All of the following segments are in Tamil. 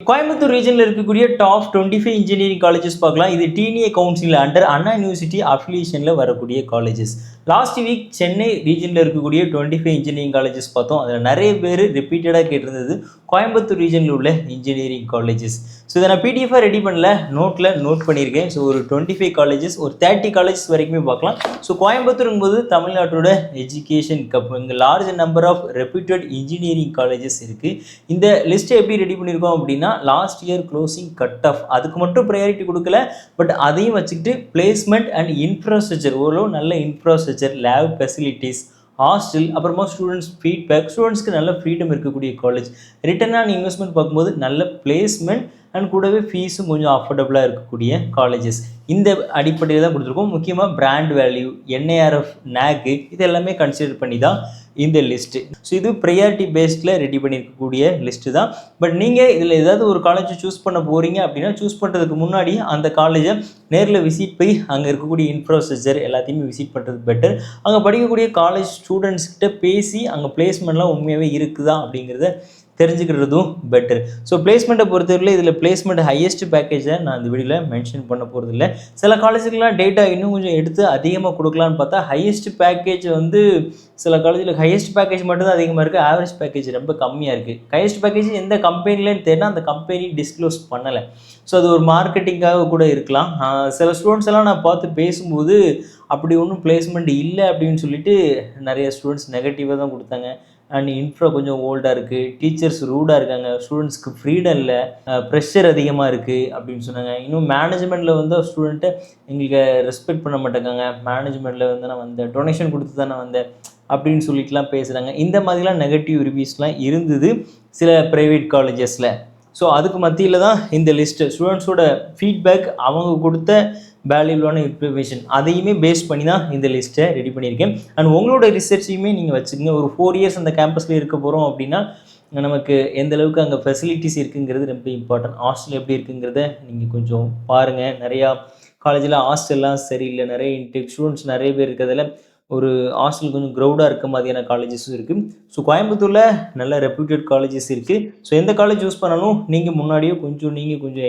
கோயம்புத்தூர் ரீஜனில் இருக்கக்கூடிய டாப் 25 இன்ஜினியரிங் காலேஜஸ் பார்க்கலாம். இது டிஎன்ஏ கவுன்சிலில் அண்டர் அண்ணா யூனிவர்சிட்டி அஃபிலியேஷனில் வரக்கூடிய காலேஜஸ். லாஸ்ட் வீக் சென்னை ரீஜனில் இருக்கக்கூடிய 25 இன்ஜினியரிங் காலேஜஸ் பார்த்தோம். அதில் நிறைய பேர் ரிப்பீட்டடாக கேட்டிருந்தது கோயம்புத்தூர் ரீஜனில் உள்ள இன்ஜினியரிங் காலேஜஸ். ஸோ இதை நான் பிடிஎஃபாக ரெடி பண்ணல, நோட் பண்ணியிருக்கேன். ஸோ ஒரு 25 காலேஜஸ், ஒரு 30 காலேஜஸ் வரைக்குமே பார்க்கலாம். ஸோ கோயம்புத்தூருங்கும்போது தமிழ்நாட்டோட எஜுகேஷன் கப், இங்கே large number of reputed engineering colleges இருக்குது. இந்த லிஸ்ட்டை எப்படி ரெடி பண்ணியிருக்கோம் அப்படின்னா, last year closing cut off அதுக்கு மட்டும் ப்ரையாரிட்டி கொடுக்கல, பட் அதையும் வச்சுக்கிட்டு பிளேஸ்மெண்ட் அண்ட் இன்ஃப்ராஸ்ட்ரக்சர், ஓரளவு நல்ல இன்ஃப்ராஸ்ட்ரக்சர், லேப் ஃபெசிலிட்டிஸ், ஹாஸ்டல், அப்புறமா ஸ்டூடெண்ட்ஸ் ஃபீட்பேக், ஸ்டூடெண்ட்ஸ்க்கு நல்ல ஃப்ரீடம் இருக்கக்கூடிய காலேஜ், ரிட்டர்ன் ஆன் இன்வெஸ்ட்மெண்ட் பார்க்கும்போது நல்ல பிளேஸ்மெண்ட் அண்ட் கூடவே ஃபீஸும் கொஞ்சம் அஃபோர்டபுளாக இருக்கக்கூடிய காலேஜஸ். இந்த அடிப்படையில் தான் கொடுத்துருக்கோம். முக்கியமாக பிராண்ட் வேல்யூ, என்ஏஆர்எஃப், நேக்கு இது எல்லாமே கன்சிடர் பண்ணி தான் இந்த லிஸ்ட்டு. ஸோ இது ப்ரையாரிட்டி பேஸ்டில் ரெடி பண்ணியிருக்கக்கூடிய லிஸ்ட்டு தான். பட் நீங்கள் இதில் ஏதாவது ஒரு காலேஜை சூஸ் பண்ண போகிறீங்க அப்படின்னா, சூஸ் பண்ணுறதுக்கு முன்னாடி அந்த காலேஜை நேரில் விசிட் போய் அங்கே இருக்கக்கூடிய இன்ஃப்ராஸ்ட்ரக்சர் எல்லாத்தையுமே விசிட் பண்ணுறது பெட்டர். அங்கே படிக்கக்கூடிய காலேஜ் ஸ்டூடெண்ட்ஸ்கிட்ட பேசி அங்கே பிளேஸ்மெண்ட்லாம் உண்மையாகவே இருக்குதா அப்படிங்கிறத தெரிஞ்சுக்கிறதும் பெட்டர். ஸோ பிளேஸ்மெண்ட்டை பொறுத்தவரையில் இதில் பிளேஸ்மெண்ட் ஹையஸ்ட் பேக்கேஜை நான் இந்த வீடியோவில் மென்ஷன் பண்ண போகிறது இல்லை. சில காலேஜுக்கெலாம் டேட்டா இன்னும் கொஞ்சம் எடுத்து அதிகமாக கொடுக்கலான்னு பார்த்தா ஹையஸ்ட் பேக்கேஜ் சில காலேஜில் ஹையஸ்ட் பேக்கேஜ் மட்டும்தான் அதிகமாக இருக்குது, ஆவரேஜ் பேக்கேஜ் ரொம்ப கம்மியாக இருக்குது. ஹையஸ்ட் பேக்கேஜ் எந்த கம்பெனிலேன்னு தெரினா அந்த கம்பெனி டிஸ்க்ளோஸ் பண்ணலை. ஸோ அது ஒரு மார்க்கெட்டிங்காக கூட இருக்கலாம். சில ஸ்டூடெண்ட்ஸ் எல்லாம் நான் பார்த்து பேசும்போது அப்படி ஒன்றும் பிளேஸ்மெண்ட் இல்லை அப்படின்னு சொல்லிட்டு நிறைய ஸ்டூடெண்ட்ஸ் நெகட்டிவாக தான் கொடுத்தாங்க. அண்ட் இன்ஃப்ரா கொஞ்சம் ஓல்டாக இருக்குது, டீச்சர்ஸ் ரூடாக இருக்காங்க, ஸ்டூடெண்ட்ஸ்க்கு ஃப்ரீடம் இல்லை, ப்ரெஷர் அதிகமாக இருக்குது அப்படின்னு சொன்னாங்க. இன்னும் மேனேஜ்மெண்ட்டில் ஸ்டூடெண்ட்டை எங்களுக்கு ரெஸ்பெக்ட் பண்ண மாட்டேங்காங்க, மேனேஜ்மெண்ட்டில் நான் வந்தேன், டொனேஷன் கொடுத்து தான் நான் வந்தேன் அப்படின்னு சொல்லிட்டுலாம் பேசுகிறாங்க. இந்த மாதிரிலாம் நெகட்டிவ் ரிவ்யூஸ்லாம் இருந்தது சில ப்ரைவேட் காலேஜஸில். ஸோ அதுக்கு மத்தியில் தான் இந்த லிஸ்ட்டு, ஸ்டூடெண்ட்ஸோட ஃபீட்பேக், அவங்க கொடுத்த வேல்யூவான இன்ஃபர்மேஷன் அதையுமே பேஸ் பண்ணி தான் இந்த லிஸ்ட்டை ரெடி பண்ணியிருக்கேன். அண்ட் உங்களோட ரிசர்ச்சையுமே நீங்கள் வச்சுக்கோங்க. ஒரு 4 இயர்ஸ் அந்த கேம்பஸில் இருக்க போகிறோம் அப்படின்னா நமக்கு எந்த அளவுக்கு அங்கே ஃபெசிலிட்டிஸ் இருக்குங்கிறது ரொம்ப இம்பார்ட்டன்ட். ஹாஸ்டல் எப்படி இருக்குங்கிறத நீங்கள் கொஞ்சம் பாருங்கள். நிறையா காலேஜில் ஹாஸ்டல்லாம் சரியில்லை, நிறைய இன்டேக் ஸ்டூடெண்ட்ஸ் நிறைய பேர் இருக்கிறதுல ஒரு ஹாஸ்டல் கொஞ்சம் க்ரௌடாக இருக்க மாதிரியான காலேஜஸும் இருக்குது. ஸோ கோயம்புத்தூரில் நல்ல ரெப்யூட்டட் காலேஜஸ் இருக்குது. ஸோ எந்த காலேஜ் சூஸ் பண்ணாலும் நீங்கள் முன்னாடியே கொஞ்சம்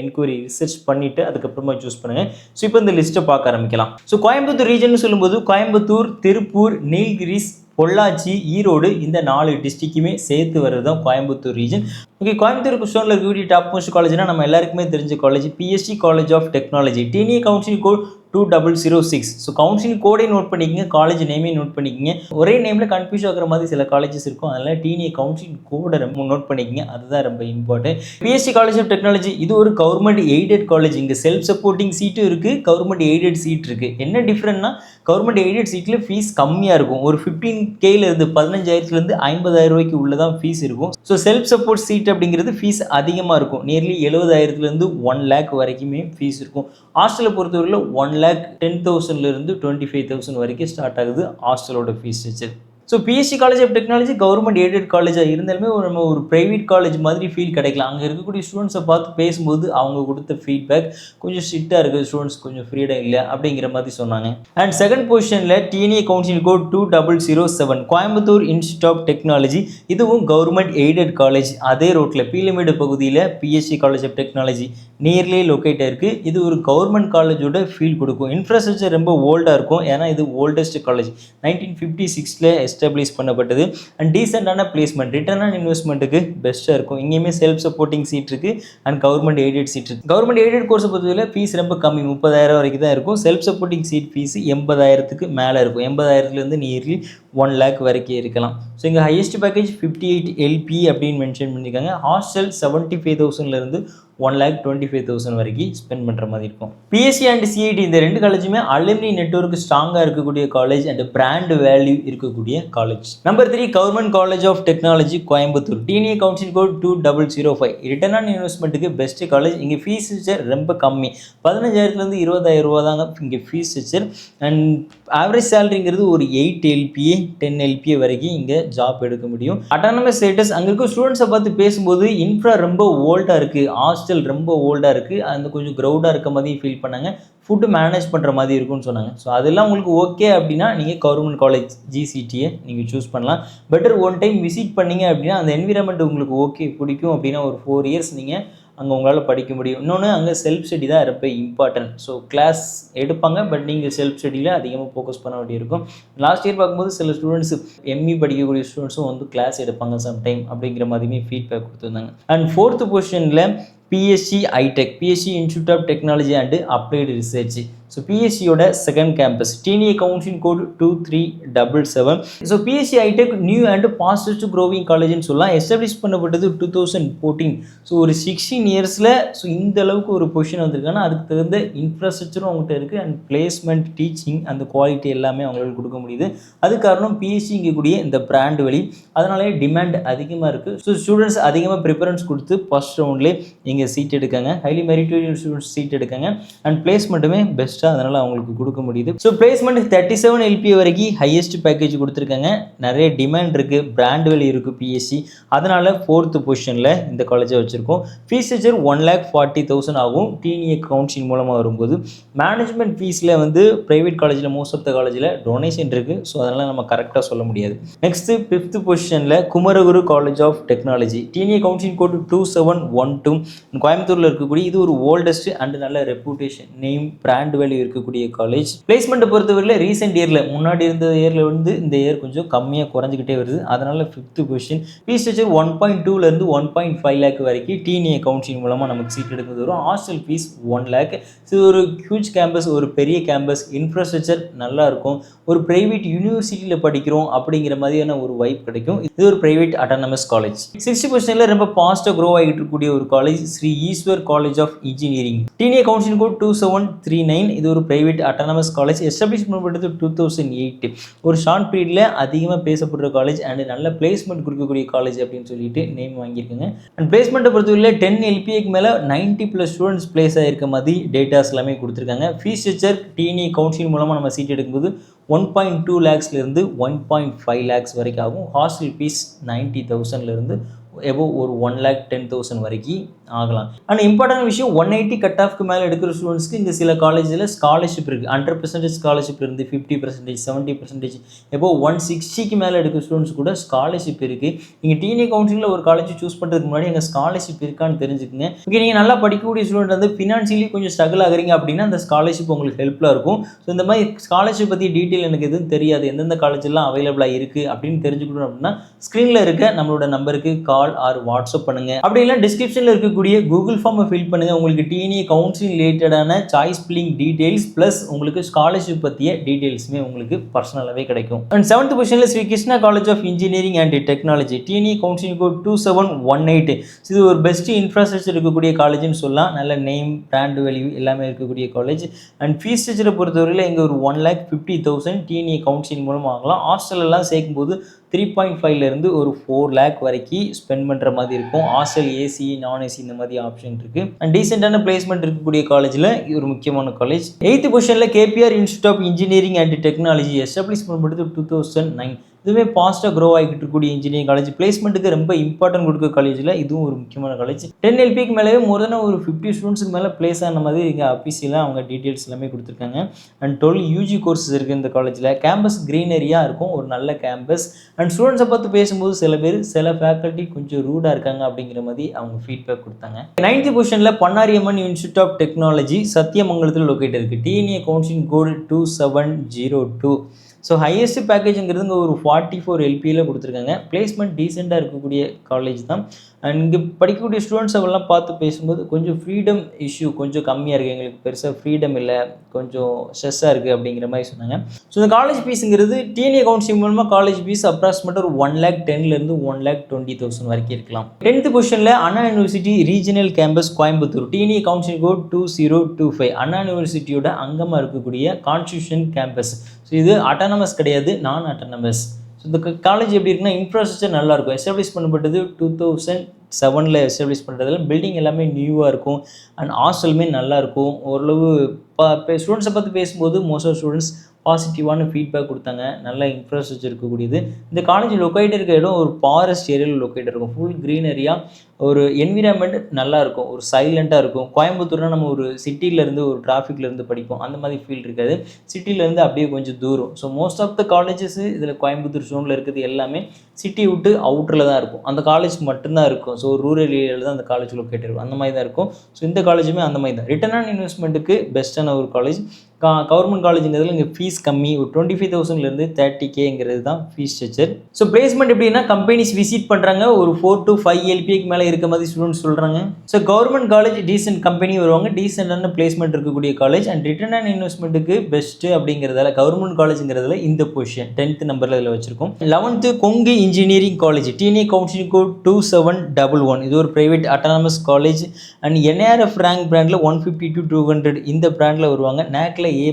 என்கொயரி ரிசர்ச் பண்ணிவிட்டு அதுக்கப்புறமா சூஸ் பண்ணுங்கள். ஸோ இப்போ இந்த லிஸ்ட்டை பார்க்க ஆரம்பிக்கலாம். ஸோ கோயம்புத்தூர் ரீஜன் சொல்லும்போது கோயம்புத்தூர், திருப்பூர், நீலகிரிஸ், பொள்ளாச்சி, ஈரோடு இந்த 4 டிஸ்ட்ரிக்ட்டுமே சேர்த்து வர்றது தான் கோயம்புத்தூர் ரீஜன். ஓகே, கோயம்புத்தூர் குஷனில் இருக்கக்கூடிய டாப் மோஸ்ட் காலேஜ்னா நம்ம எல்லாருக்குமே தெரிஞ்ச college PSG college of technology. TNA counselling code 2006. So counselling கோடே நோட் பண்ணிக்கங்க, காலேஜ் நேமே நோட் பண்ணிக்கங்க. ஒரே நேமில் கன்ஃபியூஸ் ஆகிற மாதிரி சில காலேஜஸ் இருக்கும், அதனால் டிஎன்ஏ கவுன்சிலிங் கோடை ரொம்ப நோட் பண்ணிக்கங்க, அதுதான் ரொம்ப important. PSG college of technology இது ஒரு கவர்மெண்ட் எய்டட் காலேஜ். இங்கே செல்ஃப் சப்போர்ட்டிங் சீட்டும் இருக்குது, கவர்மெண்ட் எய்டட் சீட் இருக்குது. என்ன டிஃப்ரெண்ட்னா, கவர்மெண்ட் எய்டட் சீட்டில் ஃபீஸ் கம்மியாக இருக்கும். ஒரு 15Kலேருந்து 15,000 50,000 ரூபாய்க்கு உள்ளதான் ஃபீஸ் இருக்கும். ஸோ செல்ஃப் சப்போர்ட் சீட் அப்படிங்கிறது ஃபீஸ் அதிகமாக இருக்கும். நியர்லி 70,000 1 lakh வரைக்குமே ஃபீஸ் இருக்கும். ஹாஸ்டலை பொறுத்தவரையில் 1,10,000 25,000 வரைக்கும் ஸ்டார்ட் ஆகுது ஹாஸ்டலோட fees structure. So PSG college of technology government aided காலேஜாக இருந்தாலுமே நம்ம ஒரு ப்ரைவேட் காலேஜ் மாதிரி ஃபீல் கிடைக்கலாம். அங்கே இருக்கக்கூடிய ஸ்டூடெண்ட்ஸை பார்த்து பேசும்போது அவங்க கொடுத்த ஃபீட்பேக் கொஞ்சம் ஸ்ட்ரிக்டாக இருக்குது, ஸ்டூடெண்ட்ஸ் கொஞ்சம் ஃப்ரீடம் இல்லை அப்படிங்கிற மாதிரி சொன்னாங்க. அண்ட் செகண்ட் பொசிஷனில் TNA counselling code 2007 Coimbatore institute of technology. இதுவும் கவர்மெண்ட் எய்டட் காலேஜ். அதே ரோட்டில் பீலமேடு பகுதியில் PSG college of technology nearly locate ஆயிருக்கு. இது ஒரு கவர்மெண்ட் காலேஜோட ஃபீல் கொடுக்கும். இன்ஃப்ராஸ்ட்ரக்சர் ரொம்ப ஓல்டாக இருக்கும், ஏன்னா இது ஓல்டஸ்ட் காலேஜ், 1956 எஸ்டாப்ளிஷ் பண்ணப்பட்டது. அண்ட் டீசெண்டான பிளேஸ்மெண்ட், ரிட்டர்ன் ஆன் இன்வெஸ்ட்மெண்ட்டுக்கு பெஸ்ட்டாக இருக்கும். இங்கேயுமே செல்ஃப் சப்போர்ட்டிங் சீட் இருக்குது அண்ட் கவர்மெண்ட் எய்டட் சீட் இருக்குது. கவர்மெண்ட் எய்டட் கோர்ஸை பொறுத்தவரை ஃபீஸ் ரொம்ப கம்மி, 30,000 வரைக்கும் தான் இருக்கும். செல்ஃப் சப்போர்ட்டிங் சீட் ஃபீஸ் 80,000க்கு மேலே இருக்கும். 80,000 நியர்லி 1 lakh வரைக்கும் இருக்கலாம். ஸோ இங்கே ஹையஸ்ட் பேக்கேஜ் 58 LP அப்படின்னு மென்ஷன் பண்ணியிருக்காங்க. ஹாஸ்டல் 75,000 1,25,000 வரைக்கும் ஸ்பெண்ட் பண்ணுற மாதிரி இருக்கும். பிஎஸ்சி அண்ட் சிஐடி இந்த 2 காலேஜுமே அலுமினி நெட்வொர்க் ஸ்ட்ராங்காக இருக்கக்கூடிய காலேஜ் அண்ட் பிராண்ட் வேல்யூ இருக்கக்கூடிய college. Number 3 government college of technology Coimbatore. TNA counselling code 2005. Return on இன்வெஸ்ட்மெண்ட்டுக்கு பெஸ்ட் காலேஜ். இங்கே ஃபீஸ் ஸ்ட்ரக்சர் ரொம்ப கம்மி, 15,000 20,000 ரூபா தாங்க இங்கே ஃபீஸ் ஸ்ட்ரக்சர். அண்ட் ஆவரேஜ் சேலரிங்கிறது ஒரு 8 LPA 10 LPA வரைக்கும் இங்கே ஜாப் எடுக்க முடியும். அட்டானமஸ் ஸ்டேட்டஸ், அங்கே இருக்க ஸ்டூடெண்ட்ஸை பார்த்து பேசும்போது இன்ஃப்ரா ரொம்ப ஓல்டாக இருக்குது, ஹாஸ்டல் ரொம்ப ஓல்டாக இருக்குது, அந்த கொஞ்சம் க்ரௌடாக இருக்க மாதிரி ஃபீல் பண்ணாங்க, ஃபுட்டு மேனேஜ் பண்ணுற மாதிரி இருக்கும்னு சொன்னாங்க. ஸோ அதெல்லாம் உங்களுக்கு ஓகே அப்படின்னா நீங்கள் கவர்மெண்ட் காலேஜ் ஜிசிடியை நீங்கள் சூஸ் பண்ணலாம். பெட்டர் ஒன் டைம் விசிட் பண்ணிங்க அப்படின்னா அந்த என்விரான்மெண்ட் உங்களுக்கு ஓகே பிடிக்கும் அப்படின்னா ஒரு 4 இயர்ஸ் நீங்கள் அங்கே உங்களால் படிக்க முடியும். இன்னொன்று அங்கே செல்ஃப் ஸ்டடி தான் ரொம்ப இம்பார்ட்டன்ட். ஸோ கிளாஸ் எடுப்பாங்க, பட் நீங்கள் செல்ஃப் ஸ்டடியில் அதிகமாக ஃபோக்கஸ் பண்ண வேண்டியிருக்கும். லாஸ்ட் இயர் பார்க்கும்போது சில ஸ்டூடெண்ட்ஸ் எம்இ படிக்கக்கூடிய ஸ்டூடெண்ட்ஸும் வந்து கிளாஸ் எடுப்பாங்க சம்டைம் அப்படிங்கிற மாதிரியுமே ஃபீட்பேக் கொடுத்துருந்தாங்க. அண்ட் 4th பொசிஷனில் PSG iTech, PSG institute of technology and applied research. So பிஎஸ்சியோட second campus, TNA counselling code 2377. So PSG iTech new and fastest growing காலேஜ்னு சொல்லலாம். எஸ்டாப்ளிஷ் பண்ணப்பட்டது 2014. ஸோ ஒரு 16 இயர்ஸில் ஸோ இந்த அளவுக்கு ஒரு பொசிஷன் வந்திருக்காங்கன்னா அதுக்கு தகுந்த இன்ஃப்ராஸ்ட்ரக்சரும் அவங்ககிட்ட இருக்குது. அண்ட் பிளேஸ்மெண்ட், டீச்சிங், அந்த குவாலிட்டி எல்லாமே அவங்களால கொடுக்க முடியுது. அது காரணம் பிஎஸ்சி இங்கக்கூடிய இந்த பிராண்ட் வழி, அதனாலே டிமாண்ட் அதிகமாக இருக்குது. ஸோ ஸ்டூடெண்ட்ஸ் அதிகமாக ப்ரிஃபரன்ஸ் கொடுத்து ஃபர்ஸ்ட் ரவுண்ட்லேயே இங்கே சீட் எடுக்காங்க. ஹைலி மெரிட்டோரியஸ் ஸ்டூடெண்ட்ஸ் சீட் எடுக்காங்க. அண்ட் பிளேஸ்மெண்ட்டுமே பெஸ்ட், அதனால அவங்களுக்கு கொடுக்க முடியுது. ஸோ பிளேஸ்மெண்ட் 37 LPA வரைக்கும் ஹையஸ்ட் பேக்கேஜ் கொடுத்துருக்காங்க. நிறைய டிமாண்ட் இருக்குது, பிராண்ட் வேல்யூ இருக்குது பிஎஸ்சி, அதனால 4th பொசிஷனில் இந்த காலேஜை வச்சுருக்கோம். ஃபீஸ் ஸ்ட்ரக்சர் 1,40,000 ஆகும் டிஎன்ஏ கவுன்சிலிங் மூலமாக வரும்போது. மேனேஜ்மெண்ட் ஃபீஸில் வந்து ப்ரைவேட் காலேஜில் மோஸ்ட் ஆஃப் த காலேஜில் டொனேஷன் இருக்குது. ஸோ அதனால் நம்ம கரெக்டாக சொல்ல முடியாது. நெக்ஸ்ட்டு 5th பொசிஷனில் Kumaraguru college of technology, TNA counselling code 2712. கோயம்புத்தூரில் இருக்கக்கூடிய இது ஒரு ஓல்டஸ்ட் அண்ட் நல்ல ரெப்யூட்டேஷன், நேம், பிராண்ட் வேல்யூ இருக்கக்கூடிய காலேஜ். பிளேஸ்மெண்ட் பொறுத்தவரையில் ரீசெண்ட் இயரில் முன்னாடி இருந்த இயரில் வந்து இந்த இயர் கொஞ்சம் கம்மியாக குறைஞ்சிக்கிட்டே வருது. அதனால 5th position. Fees structure 1.2 1.5 lakh வரைக்கும் டிஎன்ஏ கவுன்சிலிங் மூலமாக நமக்கு சீட் எடுக்கிறது வரும். Hostel fees 1 lakh. இது ஒரு ஹியூஜ் கேம்பஸ், ஒரு பெரிய கேம்பஸ், இன்ஃப்ராஸ்ட்ரக்சர் நல்லா இருக்கும். ஒரு பிரைவேட் யூனிவர்சிட்டியில் படிக்கிறோம் அப்படிங்கிற மாதிரியான ஒரு வைப் கிடைக்கும். இது ஒரு பிரைவேட் அட்டானமஸ் காலேஜ். 6th பொசிஷனில் ரொம்ப ஃபாஸ்ட்டாக க்ரோ ஆகிட்டு இருக்கக்கூடிய ஒரு college, Sri Eshwar college of engineering, TNA counselling code 2739. இது ஒரு பிரைவேட் அட்டானமஸ் காலேஜ், எஸ்டாப்ளிஷ் பண்ணப்பட்டது 2008. ஒரு ஷார்ட் பீரியடில் அதிகமாக பேசப்படுற காலேஜ் அண்ட் நல்ல பிளேஸ்மெண்ட் கொடுக்கக்கூடிய காலேஜ் அப்படின்னு சொல்லிட்டு நேம் வாங்கியிருக்குங்க. அண்ட் பிளேஸ்மெண்ட்டை பொறுத்தவரையில் 10 LPAக்கு மேலே 90+ ஸ்டூடெண்ட்ஸ் பிளேஸ் ஆகிருக்க மாதிரி டேட்டாஸ் எல்லாமே கொடுத்துருக்காங்க. ஃபீஸ் ஸ்ட்ரக்சர் டிஎன்ஏ கவுன்சிலிங் மூலமாக நம்ம சீட் எடுக்கும்போது 1.2 lakhsலேருந்து 1.5 lakhs வரைக்கும் ஆகும். ஹாஸ்டல் ஃபீஸ் 90,000லேருந்து எபோவ் ஒரு 1,10,000 வரைக்கும் ஆகலாம். ஆனால் இம்பார்ட்டன்ட் விஷயம், 180 கட் ஆஃப்க்கு மேலே எடுக்கிற ஸ்டூடெண்ட்ஸ்க்கு இங்கே சில காலேஜில் ஸ்காலர்ஷிப் இருக்குது. 100% ஸ்காலர்ஷிப் இருந்து 50%, 70%, எபோவ் 160க்கு மேலே எடுக்கிற ஸ்டூடெண்ட்ஸ் கூட ஸ்காலர்ஷிப் இருக்குது. நீங்கள் டிஎன்ஏ கவுன்சிலிங்கில் ஒரு காலேஜ் சூஸ் பண்ணுறதுக்கு முன்னாடி எங்கள் ஸ்காலர்ஷிப் இருக்கான்னு தெரிஞ்சுக்கங்க. ஓகே, நீங்கள் நல்லா படிக்கக்கூடிய ஸ்டூடெண்ட் வந்து ஃபினான்ஷியலி கொஞ்சம் ஸ்ட்ரகிள் ஆகுறீங்க அப்படின்னா அந்த ஸ்காலர்ஷிப் உங்களுக்கு ஹெல்ப்ஃபுல்லாக இருக்கும். ஸோ இந்த மாதிரி ஸ்காலர்ஷிப் பற்றி டீட்டெயில் எனக்கு எதுவும் தெரியாது, எந்தெந்த காலேஜெல்லாம் அவைலபிளாக இருக்குது அப்படின்னு தெரிஞ்சுக்கணும் அப்படின்னா ஸ்க்ரீனில் இருக்க நம்மளோட நம்பருக்கு கால் ஆர் வாட்ஸ்அப் பண்ணுங்க. அப்படி இல்லை டிஸ்கிரிப்ஷனில் இருக்கக்கூடிய கூகுள் ஃபார்மை ஃபில் பண்ணுங்க. உங்களுக்கு டிஎன்ஏ கவுன்சிலிங் ரிலேட்டடான சாய்ஸ் ஃபில்லிங் டீடைல்ஸ் ப்ளஸ் உங்களுக்கு ஸ்காலர்ஷிப் பற்றிய டீடைல்ஸுமே உங்களுக்கு பர்சனலாகவே கிடைக்கும். அண்ட் 7th பொசிஷனில் Sri Krishna college of engineering and technology, TNA counselling code 2718. இது ஒரு பெஸ்ட் இன்ஃப்ராஸ்ட்ரக்சர் இருக்கக்கூடிய காலேஜ்னு சொல்லலாம். நல்ல நேம், பிராண்ட் வேல்யூ எல்லாமே இருக்கக்கூடிய காலேஜ். அண்ட் ஃபீஸ் ஸ்ட்ரக்சரை பொறுத்தவரையில் இங்கே ஒரு 1,50,000 டிஎன்ஏ கவுன்சிலிங் மூலமாக ஆகலாம். ஹாஸ்டலெல்லாம் சேர்க்கும்போது 3.5லேருந்து ஒரு 4 lakh வரைக்கும் ஸ்பெண்ட் பண்ணுற மாதிரி இருக்கும். ஹாஸ்டல் ஏசி, நான் ஏசி இந்த மாதிரி ஆப்ஷன் இருக்குது. அண்ட் டீசெண்டான பிளேஸ்மெண்ட் இருக்கக்கூடிய காலேஜில் இது ஒரு முக்கியமான காலேஜ். 8th பொசிஷனில் KPR institute of engineering and technology, establish பண்ணப்பட்டது 2009. இதுவே ஃபாஸ்ட்டாக க்ரோ ஆகிட்டு இருக்கக்கூடிய இன்ஜினியரிங் காலேஜ். பிளேஸ்மெண்ட்டுக்கு ரொம்ப இம்பார்ட்டன்ட் கொடுக்க காலேஜில் இதுவும் ஒரு முக்கியமான காலேஜ். 10 LPக்கு மேலே மோர் தென் ஒரு 50 ஸ்டூடெண்ட்ஸுக்கு மேலே பிளேஸ் ஆன மாதிரி இங்கே அஃபீஷியலாக அவங்க டீட்டெயில்ஸ் எல்லாமே கொடுத்துருக்காங்க. அண்ட் 12 UG கோர்சஸ் இருக்குது இந்த காலேஜில். கேம்பஸ் க்ரீனரியாக இருக்கும், ஒரு நல்ல கேம்பஸ். அண்ட் ஸ்டூடெண்ட்ஸை பார்த்து பேசும்போது சில ஃபேக்கல்ட்டி கொஞ்சம் ரூடாக இருக்காங்க அப்படிங்கிற மாதிரி அவங்க ஃபீட்பேக் கொடுத்தாங்க. 9th பொசிஷனில் பன்னாரியம்மன் இன்ஸ்டியூட் ஆஃப் டெக்னாலஜி, சத்தியமங்கலத்தில் லொக்கேட் இருக்குது. TNA counselling code 2702. So highest பேக்கேஜுங்கிறது இங்கே ஒரு 44 LPயில் கொடுத்துருக்காங்க. பிளேஸ்மெண்ட் டீசெண்டாக இருக்கக்கூடிய காலேஜ் தான். அண்ட் இங்கே படிக்கக்கூடிய ஸ்டூடெண்ட்ஸ் அவெல்லாம் பார்த்து பேசும்போது கொஞ்சம் ஃப்ரீடம் இஷ்யூ கொஞ்சம் கம்மியாக இருக்குது, எங்களுக்கு பெருசாக ஃப்ரீடம் இல்லை, கொஞ்சம் ஸ்ட்ரெஸ்ஸாக இருக்குது அப்படிங்கிற மாதிரி சொன்னாங்க. ஸோ இந்த காலேஜ் ஃபீஸுங்கிறது டிஎன்ஏ கவுன்சிலிங் மூலமாக காலேஜ் ஃபீஸ் அப்ராக்சிமேட்டாக ஒரு 1,10,000லேருந்து 1,20,000 வரைக்கும் இருக்கலாம். 10th பொசிஷனில் Anna university regional campus Coimbatore, TNA counselling code 2025. Anna யூனிவர்சிட்டியோட அங்கமாக இருக்கக்கூடிய கான்ஸ்டியூஷன் கேம்பஸ். ஸோ இது அட்டானமஸ் கிடையாது, நான் அட்டானமஸ். ஸோ இந்த காலேஜ் எப்படி இருக்குன்னா இன்ஃப்ராஸ்ட்ரக்சர் நல்லாயிருக்கும். எஸ்டாப்ளிஷ் பண்ணப்பட்டது 2007 எஸ்டாப்ளிஷ் பண்ணுறதுல பில்டிங் எல்லாமே நியூவாக இருக்கும். அண்ட் ஹாஸ்டலுமே நல்லாயிருக்கும். ஓரளவு ஸ்டூடெண்ட்ஸை பார்த்து பேசும்போது மோஸ்ட் ஆஃப் ஸ்டூடெண்ட்ஸ் பாசிட்டிவான ஃபீட்பேக் கொடுத்தாங்க. நல்ல இன்ஃப்ராஸ்ட்ரக்சர் இருக்கக்கூடியது. இந்த காலேஜ் லொக்கேட் இருக்க இடம் ஒரு ஃபாரஸ்ட் ஏரியாவில் லொக்கேட் இருக்கும். ஃபுல் க்ரீனரியாக ஒரு என்விரான்மெண்ட் நல்லா இருக்கும், ஒரு சைலண்ட்டாக இருக்கும். கோயம்புத்தூர்னா நம்ம ஒரு சிட்டியிலேருந்து ஒரு டிராஃபிக்லேருந்து படிப்போம், அந்த மாதிரி ஃபீல் இருக்காது. சிட்டிலேருந்து அப்படியே கொஞ்சம் தூரம். So most of the colleges இதில் கோயம்புத்தூர் ஜோனில் இருக்கிறது எல்லாமே சிட்டி விட்டு அவுட்டரில் தான் இருக்கும். அந்த காலேஜ் மட்டும்தான் இருக்கும். ஸோ ரூரல் ஏரியாவில் தான் அந்த காலேஜ் லொக்கேட் இருக்கும், அந்த மாதிரி தான் இருக்கும். ஸோ இந்த காலேஜுமே அந்த மாதிரி தான். ரிட்டர்ன் ஆன் இன்வெஸ்ட்மெண்ட்டுக்கு பெஸ்ட்டான ஒரு காலேஜ். கவர்மெண்ட் காலேஜுங்கிறதுல இங்கே ஃபீஸ் கம்மி, ஒரு 25,000லேருந்து 30Kங்கிறது தான் ஃபீஸ் ஸ்ட்ரக்சர். ஸோ பிளேஸ்மெண்ட் எப்படின்னா கம்பெனிஸ் விசிட் பண்ணுறாங்க, ஒரு 4 to 5 LPAக்கு மேலே இருக்க மாதிரி ஸ்டூடெண்ட்ஸ் சொல்கிறாங்க. So government college decent company வருவாங்க, டீசென்டான பிளேஸ்மெண்ட் இருக்கக்கூடிய காலேஜ். அண்ட் ரிட்டர்ன் ஆன் இன்வெஸ்ட்மெண்ட்டுக்கு பெஸ்ட்டு அப்படிங்கிறதால கவர்மெண்ட் காலேஜுங்கிறதுல இந்த பொசிஷன் 10th நம்பரில் இதில் வச்சிருக்கோம். 11th Kongu engineering college, TNA counselling code 2711. இது ஒரு private autonomous college. And NARF rank பிராண்டில் 150 to 200 இந்த பிராண்டில் வருவாங்க. நேக்கில் A++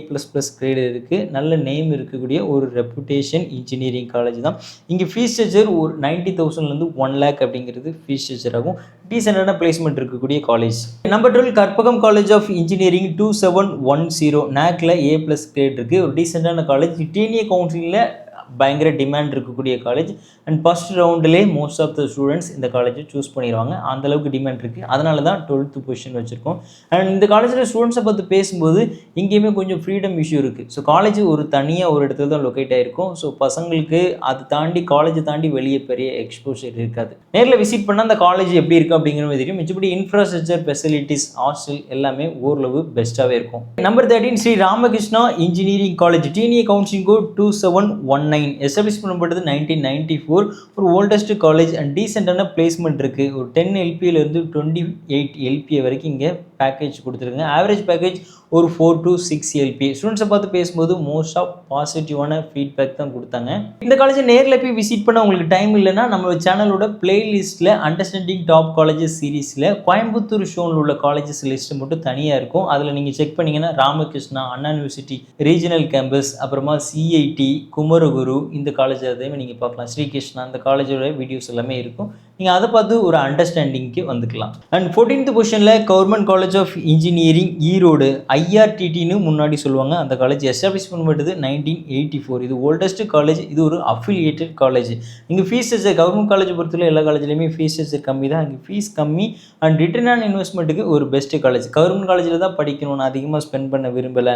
கிரேடு இருக்குது, நல்ல நேம் இருக்கக்கூடிய ஒரு ரெப்புடேஷன் இன்ஜினியரிங் காலேஜ் தான். இங்கே ஃபீஸ் ஸ்ட்ரக்சர் ஒரு 90,000லேருந்து 1 lakh அப்படிங்கிறது ஃபீஸ் ஸ்ட்ரக்சர் ஆகும். டீசென்டான பிளேஸ்மெண்ட் இருக்கக்கூடிய college. Number 12 Karpagam college of engineering 2710. நேக்கில் A+ கிரேட் இருக்குது, ஒரு டீசென்டான காலேஜ். டிஎன்ஏ கவுன்சிலிங்கில் பயங்கர டிமாண்ட் இருக்கக்கூடிய காலேஜ். அண்ட் ஃபஸ்ட் ரவுண்டிலே மோஸ்ட் ஆஃப் த ஸ்டூடெண்ட்ஸ் இந்த காலேஜை சூஸ் பண்ணிடுவாங்க, அந்தளவுக்கு டிமாண்ட் இருக்குது. அதனால தான் 12th பொசிஷன் வச்சுருக்கோம். அண்ட் இந்த காலேஜில் ஸ்டூடெண்ட்ஸை பார்த்து பேசும்போது இங்கேயுமே கொஞ்சம் ஃப்ரீடம் இஷ்யூ இருக்குது. ஸோ காலேஜ் ஒரு தனியாக ஒரு இடத்துல தான் லொக்கேட் ஆகிருக்கும். ஸோ பசங்களுக்கு அது தாண்டி காலேஜை தாண்டி வெளியே பெரிய எக்ஸ்போஷர் இருக்காது. நேரில் விசிட் பண்ணால் அந்த காலேஜ் எப்படி இருக்குது அப்படிங்கிற மாதிரி தெரியும். மிச்சப்படி இன்ஃப்ராஸ்ட்ரக்சர், ஃபெசிலிட்டிஸ், ஹாஸ்டல் எல்லாமே ஓரளவு பெஸ்ட்டாகவே இருக்கும். Number 13 Sri Ramakrishna engineering college, TNA counselling code 2719. Establish பண்ணப்பட்டது 1994. ஒரு ஓல்டஸ்ட் காலேஜ் அண்ட் டீசென்டான பிளேஸ்மெண்ட் இருக்குது. ஒரு 10 LPAலேருந்து 28 LPA வரைக்கும் இங்கே பேக்கேஜ் கொடுத்துருங்க. ஆவரேஜ் பேக்கேஜ் ஒரு 4 to 6 LPA. ஸ்டூடெண்ட்ஸை பார்த்து பேசும்போது மோஸ்ட் ஆஃப் பாசிட்டிவான ஃபீட்பேக் தான் கொடுத்தாங்க. இந்த காலேஜை நேரில் போய் விசிட் பண்ண உங்களுக்கு டைம் இல்லைன்னா நம்ம சேனலோட பிளேலிஸ்ட்டில் அண்டர்ஸ்டாண்டிங் டாப் காலேஜஸ் சீரீஸில் கோயம்புத்தூர் ஷோனில் உள்ள காலேஜஸ் லிஸ்ட்டு மட்டும் தனியாக இருக்கும். அதில் நீங்கள் செக் பண்ணிங்கன்னா ராமகிருஷ்ணா, அண்ணா யூனிவர்சிட்டி ரீஜனல் கேம்பஸ், அப்புறமா CIT, குமரகுரு இந்த காலேஜ் அதையுமே நீங்கள் பார்க்கலாம். ஸ்ரீகிருஷ்ணா அந்த காலேஜோட வீடியோஸ் எல்லாமே இருக்கும். நீங்கள் அதை பார்த்து ஒரு அண்டர்ஸ்டாண்டிங்க்கு வந்துக்கலாம். அண்ட் 14th பொசிஷனில் government college of engineering Erode, IRTTன்னு முன்னாடி சொல்லுவாங்க. அந்த காலேஜ் எஸ்டாப்ளிஷ் பண்ணப்பட்டது 1984. இது ஓல்டஸ்ட் காலேஜ், இது ஒரு அஃபிலியேட்டட் காலேஜ். இங்கே ஃபீஸ் ஸ்ட்ரக்சர் கவர்மெண்ட் காலேஜ் பொறுத்தவரை எல்லா காலேஜ்லேயுமே ஃபீஸ் ஸ்ட்ரக்சர் கம்மி தான். இங்கே ஃபீஸ் கம்மி அண்ட் ரிட்டர்ன் ஆன் இன்வெஸ்ட்மெண்ட்டுக்கு ஒரு பெஸ்ட்டு காலேஜ். கவர்மெண்ட் காலேஜில் தான் படிக்கணும், நான் அதிகமாக ஸ்பெண்ட் பண்ண விரும்பலை,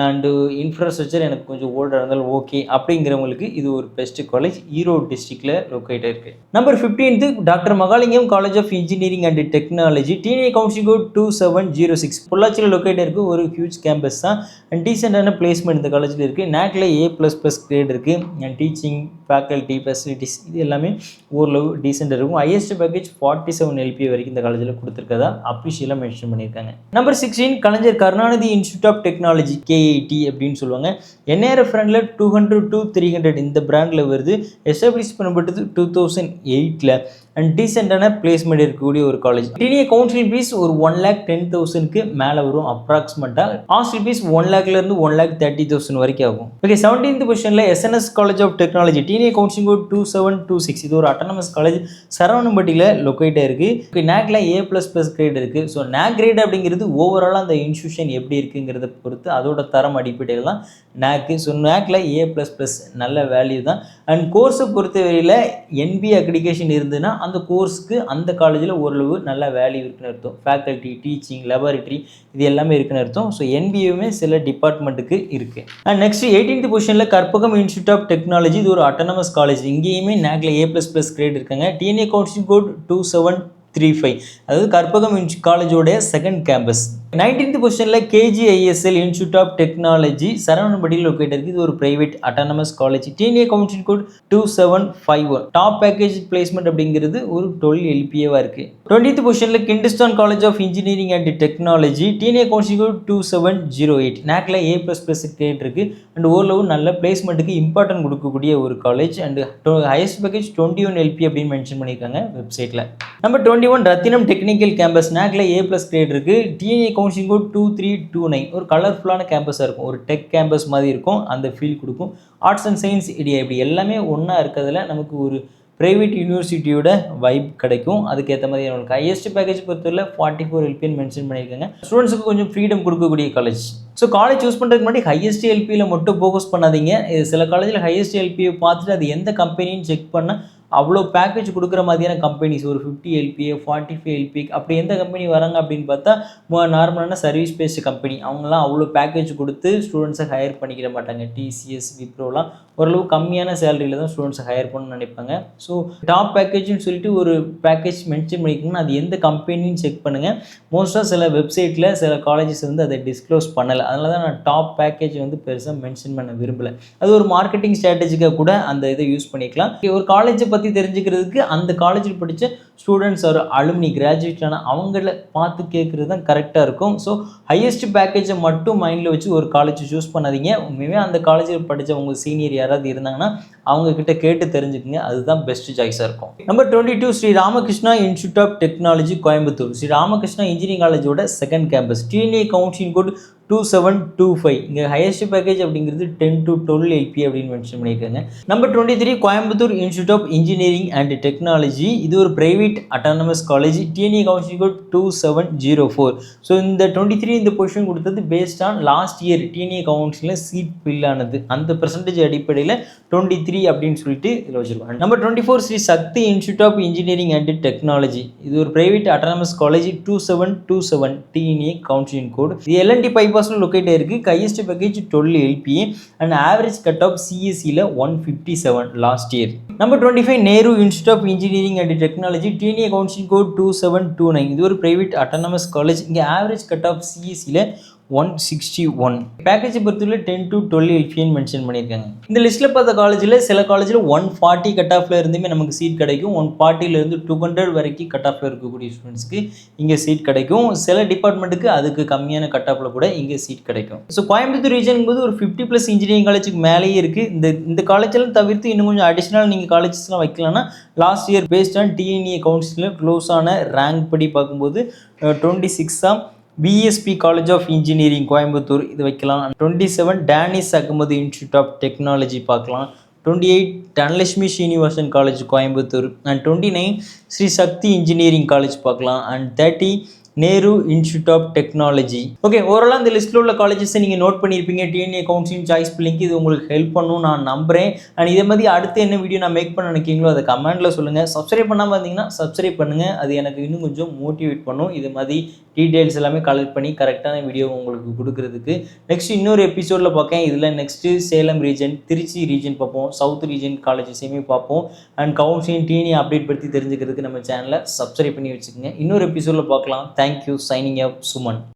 அண்டு இன்ஃப்ராஸ்ட்ரக்சர் எனக்கு கொஞ்சம் ஓல்டாக இருந்தாலும் ஓகே அப்படிங்கிறவங்களுக்கு இது ஒரு பெஸ்ட்டு காலேஜ். ஈரோடு டிஸ்ட்ரிக்டில் லொக்கேட் இருக்குது. Number 15 doctor Mahalingam college of engineering and technology, TNA counselling code 2706. பொள்ளாச்சியில் லொக்கேட் இருக்குது, ஒரு ஹியூஜ் கேம்பஸ் தான். அண்ட் டீசென்டான பிளேஸ்மெண்ட் இந்த காலேஜில் இருக்குது. நேக்கில் A++ கிரேட் இருக்குது. அண்ட் டீச்சிங், ஃபேக்கல்ட்டி, ஃபெசிலிட்டிஸ் இது எல்லாமே ஓரளவு டீசெண்டாக இருக்கும். ஹையஸ்ட் பேக்கேஜ் 47 LPA வரைக்கும் இந்த காலேஜில் கொடுத்துருக்கதா அஃபிஷியலாக மென்ஷன் பண்ணியிருக்காங்க. Number 16 Kalaignar Karunanidhi institute of technology, KIT அப்படின்னு சொல்லுவாங்க. NARF ஃப்ரெண்டில் 200 to 300 இந்த பிராண்டில் வருது. எஸ்டாப்ளிஷ் பண்ணப்பட்டது 2008. அண்ட் டீசென்டான பிளேஸ்மெண்ட் இருக்கக்கூடிய ஒரு காலேஜ். டிஎன்ஏ கவுன்சிலிங் ஃபீஸ் ஒரு 1,10,000க்கு மேலே வரும் அப்ராக்சிமேட்டாக. ஹாஸ்டல் ஃபீஸ் 1 lakhலேருந்து 1,30,000 வரைக்கும் ஆகும். ஓகே, 17th பொசிஷனில் SNS college of technology, TNA counselling code 2726. இது ஒரு அட்டானமஸ் காலேஜ், சரவணம்பட்டியில் லொக்கேட் ஆயிருக்கு. நேக்கில் A++ கிரேட் இருக்குது. ஸோ நேக் கிரேட் அப்படிங்கிறது ஓவராலாக அந்த இன்ஸ்டியூஷன் எப்படி இருக்குங்கிறத பொறுத்து அதோட தரம் அடிப்படையில் தான் நேக்கு. ஸோ நேக்கில் A++ நல்ல வேல்யூ தான். அண்ட் கோர்ஸை பொறுத்தவரையில் NBA அக்ரிடிகேஷன் இருந்ததுன்னா அந்த கோர்ஸுக்கு அந்த காலேஜில் ஓரளவு நல்ல வேல்யூ இருக்குன்னு அர்த்தம். ஃபேக்கல்ட்டி, டீச்சிங், லெபார்ட்டரி இது எல்லாமே இருக்குன்னு அர்த்தம். ஸோ NBAவுமே சில டிபார்ட்மெண்ட்டுக்கு இருக்குது. அண்ட் நெக்ஸ்ட் 18th பொசிஷனில் கற்பகம் இன்ஸ்டியூட் ஆஃப் டெக்னாலஜி, இது ஒரு அட்டானமஸ் காலேஜ். இங்கேயுமே நேக்கில் A++ கிரேட் இருக்காங்க. TNA counselling code 2735. அதாவது கற்பகம் காலேஜோட செகண்ட் கேம்பஸ். 19th பொசிஷனில் KGISL இன்ஸ்டியூட் ஆஃப் டெக்னாலஜி, சரவணம்பட்டியில் லொக்கேட் இருக்குது. இது ஒரு private autonomous college. TNA counselling code 2751. Top package placement அப்படிங்கிறது ஒரு 12 LPAவாக இருக்குது. 20th பொசிஷனில் Hindusthan college of engineering and technology, TNA counselling code 2708. நேக்கில் A++ கிரேட் இருக்குது. அண்ட் ஓரளவு நல்ல பிளேஸ்மெண்ட்டுக்கு இம்பார்ட்டன்ட் கொடுக்கக்கூடிய ஒரு college. And highest package 21 LPA அப்படின்னு மென்ஷன் பண்ணியிருக்காங்க வெப்சைட்டில். நம்பர் 21 ரத்தினம் டெக்னிக்கல் கேம்பஸ், நேக்கில் A+ கிரேட் இருக்குது. TNA counselling code 2329. ஒரு கலர்ஃபுல்லான கேம்பஸாக இருக்கும், ஒரு டெக் கேம்பஸ் மாதிரி இருக்கும், அந்த ஃபீல் கொடுக்கும். ஆர்ட்ஸ் அண்ட் சயின்ஸ் ஐடியா இப்படி எல்லாமே ஒன்றா இருக்கிறதுல நமக்கு ஒரு ப்ரைவேட் யூனிவர்சிட்டியோட வைப் கிடைக்கும். அதுக்கேற்ற மாதிரி நம்மளுக்கு ஹையஸ்ட் பேக்கேஜ் பொறுத்தவரை 44 LPன்னு மென்ஷன் பண்ணியிருக்காங்க. ஸ்டூடெண்ட்ஸுக்கு கொஞ்சம் ஃப்ரீடம் கொடுக்கக்கூடிய காலேஜ். ஸோ காலேஜ் சூஸ் பண்ணுறதுக்கு முன்னாடி ஹையஸ்ட் LPயில் மட்டும் ஃபோக்கஸ் பண்ணாதீங்க. இது சில காலேஜில் ஹையஸ்ட் LPயை பார்த்துட்டு அது எந்த கம்பெனின்னு செக் பண்ணால் அவ்வளோ பேக்கேஜ் கொடுக்குற மாதிரியான கம்பெனிஸ் ஒரு 50 LPA 45 LPA அப்படி எந்த கம்பெனி வராங்க அப்படின்னு பார்த்தா நார்மலான சர்வீஸ் பேஸ்டு கம்பெனி. அவங்களாம் அவ்வளோ பேக்கேஜ் கொடுத்து ஸ்டூடெண்ட்ஸை ஹையர் பண்ணிக்கிற மாட்டாங்க. TCS விப்ரோலாம் ஓரளவு கம்மியான சேலரியில் தான் ஸ்டூடெண்ட்ஸை ஹையர் பண்ணணும்னு நினைப்பாங்க. ஸோ டாப் பேக்கேஜ்னு சொல்லிட்டு ஒரு பேக்கேஜ் மென்ஷன் பண்ணிக்கணும்னா அது எந்த கம்பெனின்னு செக் பண்ணுங்கள். மோஸ்ட்டாக சில வெப்சைட்டில் சில காலேஜஸ் வந்து அதை டிஸ்க்ளோஸ் பண்ணலை. அதனால தான் நான் டாப் பேக்கேஜ் வந்து பெருசாக மென்ஷன் பண்ண விரும்பலை. அது ஒரு மார்க்கெட்டிங் ஸ்ட்ராட்டஜிக்காக கூட அந்த இதை யூஸ் பண்ணிக்கலாம். ஒரு காலேஜை பற்றி தெரிஞ்சுக்கிறதுக்கு அந்த காலேஜில் படித்த ஸ்டூடெண்ட்ஸ் ஒரு அலுமினி கிராஜுவேட்டான அவங்கள பார்த்து கேட்குறது தான் கரெக்டாக இருக்கும். ஸோ ஹையஸ்ட் பேக்கேஜை மட்டும் மைண்டில் வச்சு ஒரு காலேஜ் சூஸ் பண்ணாதீங்க. உண்மையுமே அந்த காலேஜில் படித்த உங்கள் சீனியர் யாராவது இருந்தாங்கன்னா அவங்கக்கிட்ட கேட்டு தெரிஞ்சுக்குங்க. அதுதான் பெஸ்ட் சாய்ஸாக இருக்கும். Number 22 Sri Ramakrishna institute of technology Coimbatore. Sri Ramakrishna engineering காலேஜோட second campus. TNA counselling code 2725. இங்கே ஹையஸ்ட் பேக்கேஜ் அப்படிங்கிறது 10 to 12 LPA அப்படின்னு மென்ஷன் பண்ணியிருக்காங்க. Number 23 Coimbatore institute of engineering and technology. இது ஒரு private autonomous college. TNA counselling code 2704. So இந்த 23 இந்த பொசிஷன் கொடுத்தது based on last year TNA கவுன்சிலில் சீட் ஃபில் ஆனது அந்த பெர்சன்டேஜ் அடிப்படையில் 23 அப்படின்னு சொல்லிட்டு இதில் வச்சிருக்காங்க. Number 24 Sri Sakthi institute of engineering and technology. இது ஒரு private autonomous college. 2727 TNA counselling code. இது LNT லொக்கேட் ஆயிருக்கு. Highest package 12 LPA and average cut off CSEல 157 last year. Number 25 Nehru institute of engineering and technology. TNA counselling code 2729. இது ஒரு பிரைவேட் அட்டானமஸ் காலேஜ். இங்கே ஆவரேஜ் கட் ஆஃப் CSEல 161. பேக்கேஜை பொறுத்தவரை 10 to 12 LPA மென்ஷன் பண்ணியிருக்காங்க. இந்த லிஸ்ட்டில் பார்த்த காலேஜில் சில காலேஜில் 140 கட் ஆஃபில் இருந்துமே நமக்கு சீட் கிடைக்கும். 140லேருந்து 200 வரைக்கும் கட் ஆஃபில் இருக்கக்கூடிய ஸ்டூடெண்ட்ஸ்க்கு இங்கே சீட் கிடைக்கும். சில டிபார்ட்மெண்ட்டுக்கு அதுக்கு கம்மியான கட் ஆஃபில் கூட இங்கே சீட் கிடைக்கும். ஸோ கோயம்புத்தூர் ரீஜன் போது ஒரு 50+ இன்ஜினியரிங் காலேஜுக்கு மேலேயே இருக்குது. இந்த காலேஜெல்லாம் தவிர்த்து இன்னும் கொஞ்சம் அடிஷ்னல் நீங்கள் காலேஜஸ்லாம் வைக்கலாம்னா last year based on TNA கவுன்சிலில் க்ளோஸ் ஆன ரேங்க் படி பார்க்கும்போது 26 BSP college of engineering Coimbatore இது வைக்கலாம். 27 Danish Ahmed institute of technology பார்க்கலாம். 28 Dhanalakshmi Srinivasan college Coimbatore and 29 Sri Shakthi engineering college பார்க்கலாம் and 30 Nehru institute of technology. Okay, ஓவராலாக இந்த லிஸ்ட்டில் உள்ள காலேஜஸை நீங்கள் நோட் பண்ணியிருப்பீங்க. TNA கவுன்சிலிங் சாய்ஸ் லிங்க் இது உங்களுக்கு ஹெல்ப் பண்ணும் நான் நம்புகிறேன். அண்ட் இதே மாதிரி அடுத்து என்ன வீடியோ நான் மேக் பண்ண நினைக்கிறீங்களோ அதை கமெண்ட்டில் சொல்லுங்கள். சப்ஸ்கிரைப் பண்ணாமல் இருந்தீங்கன்னா சப்ஸ்கிரைப் பண்ணுங்கள். அது எனக்கு இன்னும் கொஞ்சம் மோட்டிவேட் பண்ணும். இது மாதிரி டீட்டெயில்ஸ் எல்லாமே கலெக்ட் பண்ணி கரெக்டான வீடியோ உங்களுக்கு கொடுக்குறதுக்கு. நெக்ஸ்ட் இன்னொரு எபிசோடில் பார்க்கேன். இதில் next Salem region, Trichy region பார்ப்போம், சவுத் ரீஜன் காலேஜஸையுமே பார்ப்போம். அண்ட் கவுன்சிலிங் TNA அப்டேட் பற்றி தெரிஞ்சுக்கிறதுக்கு நம்ம சேனலை சப்ஸ்கிரைப் பண்ணி வச்சுக்கோங்க. இன்னொரு எபிசோடில் பார்க்கலாம். தேங்க்யூ. சைனிங் அப் சுமன்.